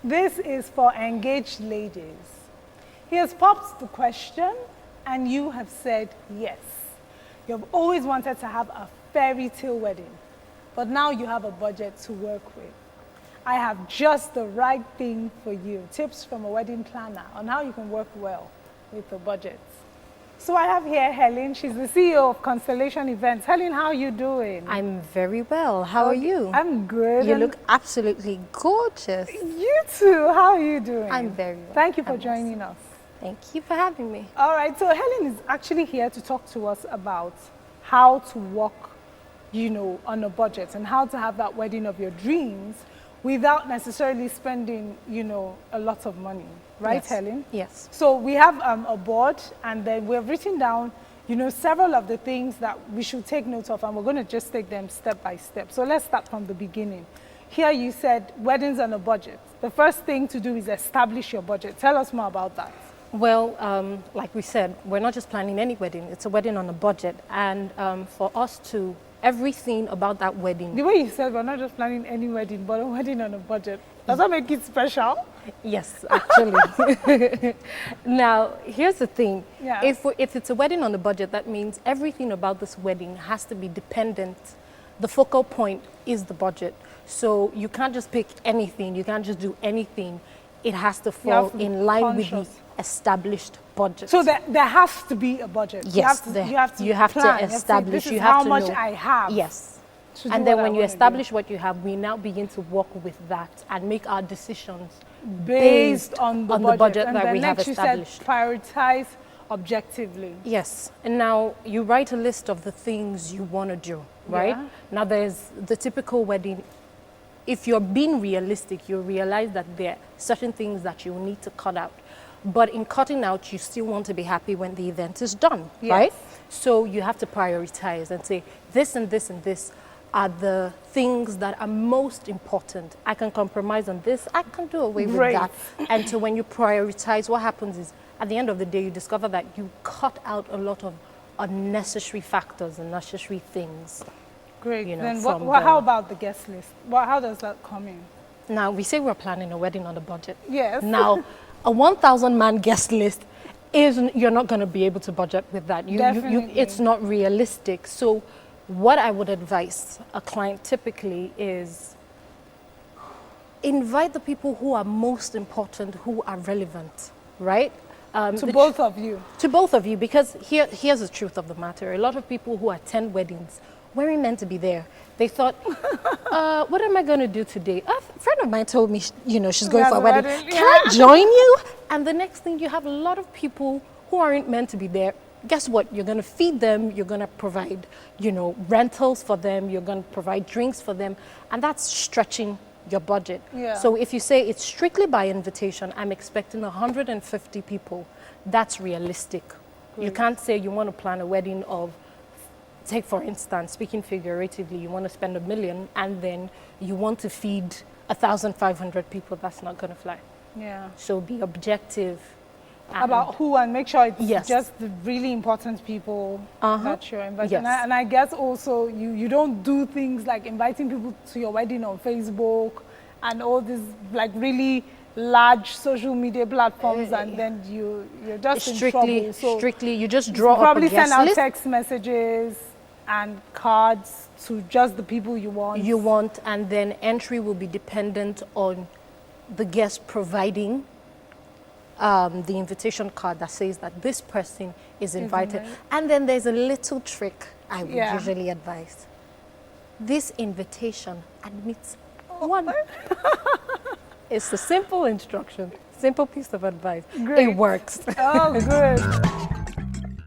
This is for engaged ladies. He has popped the question and you have said yes. You've always wanted to have a fairy tale wedding, but now you have a budget to work with. I have just the right thing for you. Tips from a wedding planner on how you can work well with the budget. So I have here Helen. She's the CEO of Constellation Events. Helen, how are you doing? I'm very well. How are you? I'm good. You look absolutely gorgeous. You too. How are you doing? I'm very well. Thank you for joining us. Thank you for having me. All right. So Helen is actually here to talk to us about how to work, on a budget and how to have that wedding of your dreams without necessarily spending, a lot of money. Right, Yes. Helen? Yes. So we have a board, and then we've written down, several of the things that we should take note of, and we're going to just take them step by step. So let's start from the beginning. Here you said weddings on a budget. The first thing to do is establish your budget. Tell us more about that. Well, like we said, we're not just planning any wedding. It's a wedding on a budget. And for us to, everything about that wedding. The way you said we're not just planning any wedding, but a wedding on a budget. Does that make it special? Yes, actually. Now, here's the thing. Yeah. If it's a wedding on a budget, that means everything about this wedding has to be dependent. The focal point is the budget. So you can't just pick anything. You can't just do anything. It has to fall in line with the established budget. So there has to be a budget. Yes, you have to establish. You have to know how much I have. Yes. And then when you establish what you have, we now begin to work with that and make our decisions based on the budget and that we have established. You said prioritize objectively. Yes. And now you write a list of the things you want to do, right? Yeah. Now there's the typical wedding. If you're being realistic, you realize that there are certain things that you need to cut out. But in cutting out, you still want to be happy when the event is done, right? So you have to prioritize and say, this and this and this are the things that are most important. I can compromise on this. I can do away with that. And so when you prioritize, what happens is, at the end of the day, you discover that you cut out a lot of unnecessary factors, unnecessary things. Great. Then how about the guest list? How does that come in? Now, we say we're planning a wedding on a budget. Yes. Now, a 1,000-man guest list, you're not going to be able to budget with that. It's not realistic. So what I would advise a client typically is invite the people who are most important, who are relevant, right? To both of you. To both of you, because here's the truth of the matter. A lot of people who attend weddings weren't meant to be there. They thought, what am I going to do today? A friend of mine told me, she's going for a wedding. Can I join you? And the next thing, you have a lot of people who aren't meant to be there. Guess what? You're going to feed them. You're going to provide, rentals for them. You're going to provide drinks for them. And that's stretching your budget. Yeah. So if you say it's strictly by invitation, I'm expecting 150 people. That's realistic. Great. You can't say you want to plan a wedding of, take for instance, speaking figuratively, you want to spend $1 million and then you want to feed 1,500 people. That's not going to fly. Yeah. So be objective. About who, and make sure it's just the really important people that you're inviting. Yes. And I guess also you don't do things like inviting people to your wedding on Facebook and all these like really large social media platforms, and then you're just in trouble. So strictly, you just draw probably up a guest send out list. text messages and cards to just the people you want. And then entry will be dependent on the guest providing the invitation card that says that this person is invited. And then there's a little trick I would usually advise. This invitation admits one. It's a simple instruction, simple piece of advice. Great. It works. Oh, good.